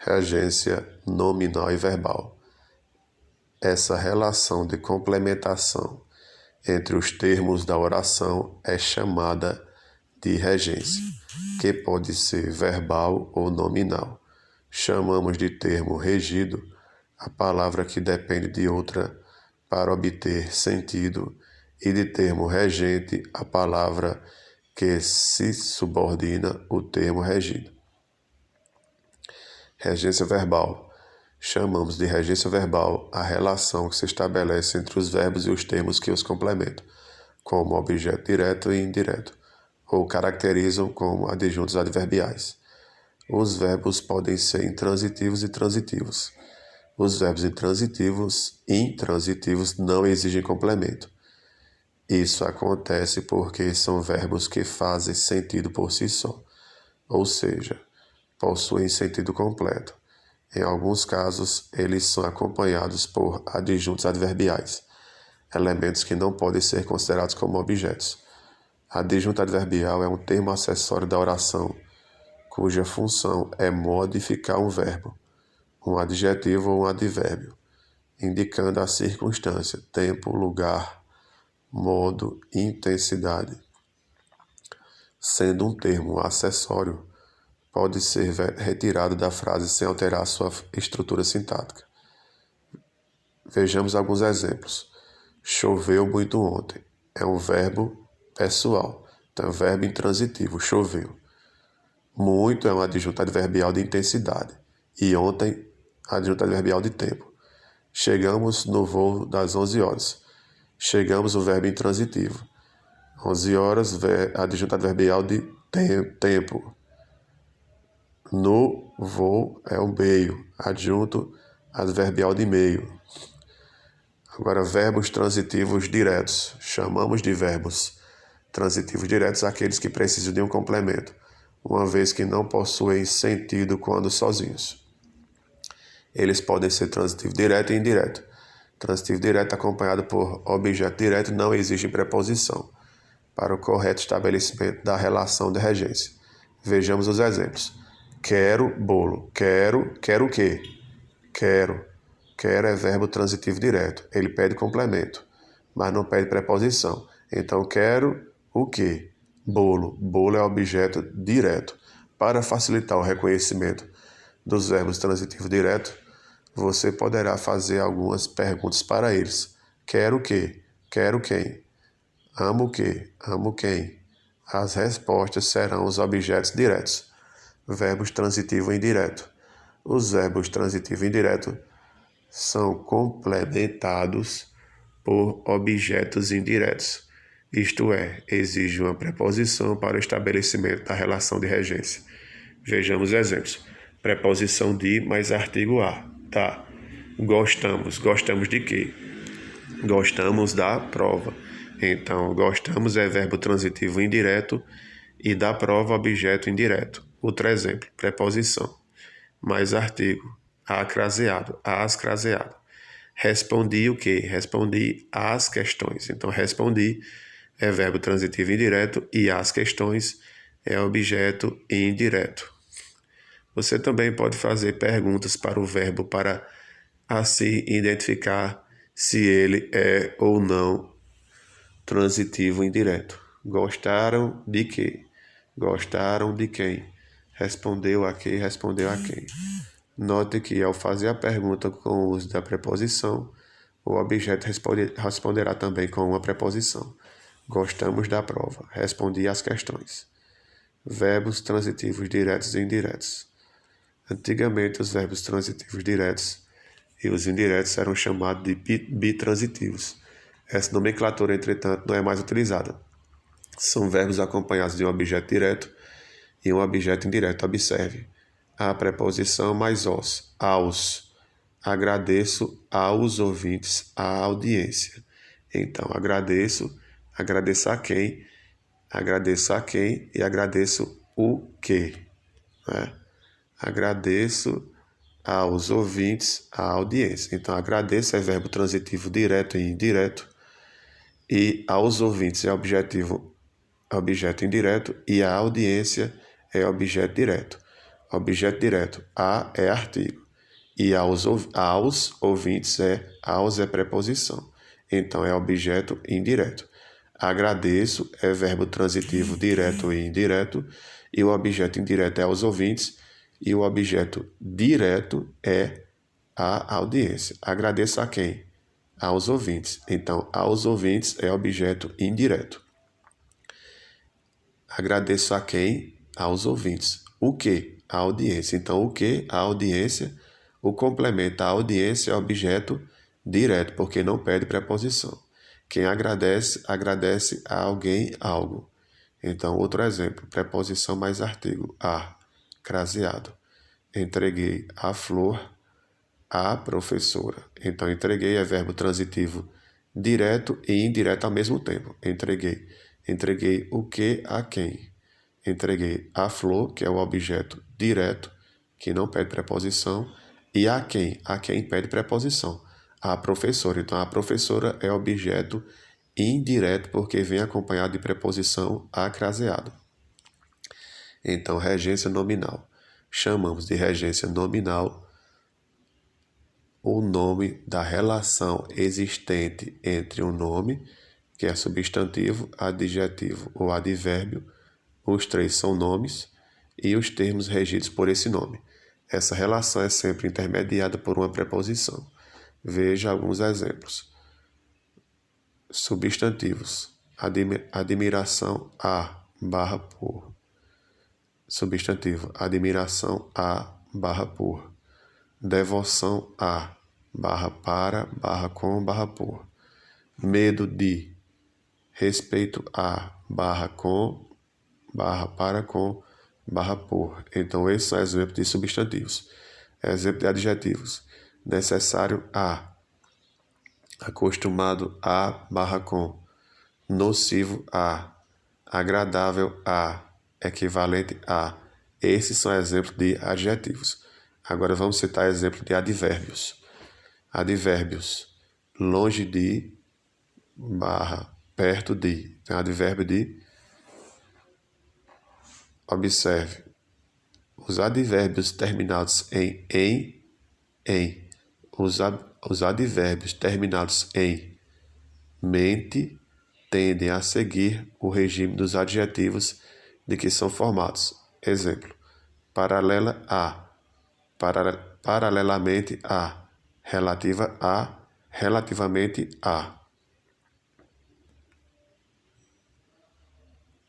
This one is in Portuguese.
Regência nominal e verbal. Essa relação de complementação entre os termos da oração é chamada de regência, que pode ser verbal ou nominal. Chamamos de termo regido a palavra que depende de outra para obter sentido, e de termo regente a palavra que se subordina ao termo regido. Regência verbal. Chamamos de regência verbal a relação que se estabelece entre os verbos e os termos que os complementam, como objeto direto e indireto, ou caracterizam como adjuntos adverbiais. Os verbos podem ser intransitivos e transitivos. Os verbos intransitivos não exigem complemento. Isso acontece porque são verbos que fazem sentido por si só, ou seja, possuem sentido completo. Em alguns casos, eles são acompanhados por adjuntos adverbiais, elementos que não podem ser considerados como objetos. Adjunto adverbial é um termo acessório da oração, cuja função é modificar um verbo, um adjetivo ou um advérbio, indicando a circunstância, tempo, lugar, modo, intensidade. Sendo um termo acessório, pode ser retirado da frase sem alterar sua estrutura sintática. Vejamos alguns exemplos. Choveu muito ontem. É um verbo pessoal, então é um verbo intransitivo, choveu. Muito é um adjunto adverbial de intensidade. E ontem, adjunto adverbial de tempo. Chegamos no voo das 11 horas. Chegamos, o verbo intransitivo. 11 horas, adjunto adverbial de tempo. No voo é o meio, adjunto adverbial de meio. Agora, verbos transitivos diretos. Chamamos de verbos transitivos diretos aqueles que precisam de um complemento, uma vez que não possuem sentido quando sozinhos. Eles podem ser transitivo direto e indireto. Transitivo direto acompanhado por objeto direto não exige preposição para o correto estabelecimento da relação de regência. Vejamos os exemplos. Quero bolo. Quero o quê? Quero. Quero é verbo transitivo direto. Ele pede complemento, mas não pede preposição. Então, quero o quê? Bolo. Bolo é objeto direto. Para facilitar o reconhecimento dos verbos transitivos diretos, você poderá fazer algumas perguntas para eles. Quero o quê? Quero quem? Amo o quê? Amo quem? As respostas serão os objetos diretos. Verbos transitivo e indireto. Os verbos transitivo e indireto são complementados por objetos indiretos. Isto é, exige uma preposição para o estabelecimento da relação de regência. Vejamos exemplos. Preposição de mais artigo a. Tá. Gostamos. Gostamos de quê? Gostamos da prova. Então, gostamos é verbo transitivo indireto e da prova objeto indireto. Outro exemplo, preposição. Mais artigo, acraseado, ascraseado. Respondi o quê? Respondi às questões. Então, respondi é verbo transitivo indireto e as questões é objeto indireto. Você também pode fazer perguntas para o verbo para assim identificar se ele é ou não transitivo indireto. Gostaram de quê? Gostaram de quem? Respondeu a quê? Respondeu a quem? Note que ao fazer a pergunta com o uso da preposição, o objeto responderá também com uma preposição. Gostamos da prova. Respondi às questões. Verbos transitivos diretos e indiretos. Antigamente, os verbos transitivos diretos e os indiretos eram chamados de bitransitivos. Essa nomenclatura, entretanto, não é mais utilizada. São verbos acompanhados de um objeto direto e um objeto indireto. Observe. A preposição mais aos. Agradeço aos ouvintes, à audiência. Então, agradeço a quem e agradeço o quê? Né? Agradeço aos ouvintes, à audiência. Então, agradeço é verbo transitivo direto e indireto, e aos ouvintes é objeto indireto, e a audiência é objeto direto. objeto direto. A é artigo. E aos ouvintes aos é preposição. Então, é objeto indireto. Agradeço é verbo transitivo direto e indireto. E o objeto indireto é aos ouvintes. E o objeto direto é a audiência. Agradeço a quem? Aos ouvintes. Então, aos ouvintes é objeto indireto. Agradeço a quem? Aos ouvintes. O que? A audiência. Então, o que? A audiência. O complemento à audiência é objeto direto, porque não pede preposição. Quem agradece, agradece a alguém algo. Então, outro exemplo, preposição mais artigo. A, craseado. Entreguei a flor à professora. Então, entreguei é verbo transitivo direto e indireto ao mesmo tempo. Entreguei. Entreguei o que a quem? Entreguei a flor, que é o objeto direto, que não pede preposição, e a quem? A quem pede preposição. A professora. Então, a professora é objeto indireto, porque vem acompanhado de preposição acraseado. Então, regência nominal. Chamamos de regência nominal o nome da relação existente entre um nome, que é substantivo, adjetivo ou advérbio, os três são nomes, e os termos regidos por esse nome. Essa relação é sempre intermediada por uma preposição. Veja alguns exemplos. Substantivos. Admiração a barra por. Substantivo. Admiração a barra por. Devoção a barra para, barra com, barra por. Medo de. Respeito a barra com, barra para com, barra por. Então, esses são exemplos de substantivos. Exemplo de adjetivos. Necessário a. Acostumado a, barra com. Nocivo a. Agradável a. Equivalente a. Esses são exemplos de adjetivos. Agora vamos citar exemplo de advérbios. Advérbios. Longe de, barra, perto de. Tem advérbio de. Observe. Os advérbios terminados em. Os advérbios terminados em mente tendem a seguir o regime dos adjetivos de que são formados. Exemplo. Paralela a. Paralelamente a. Relativa a. Relativamente a.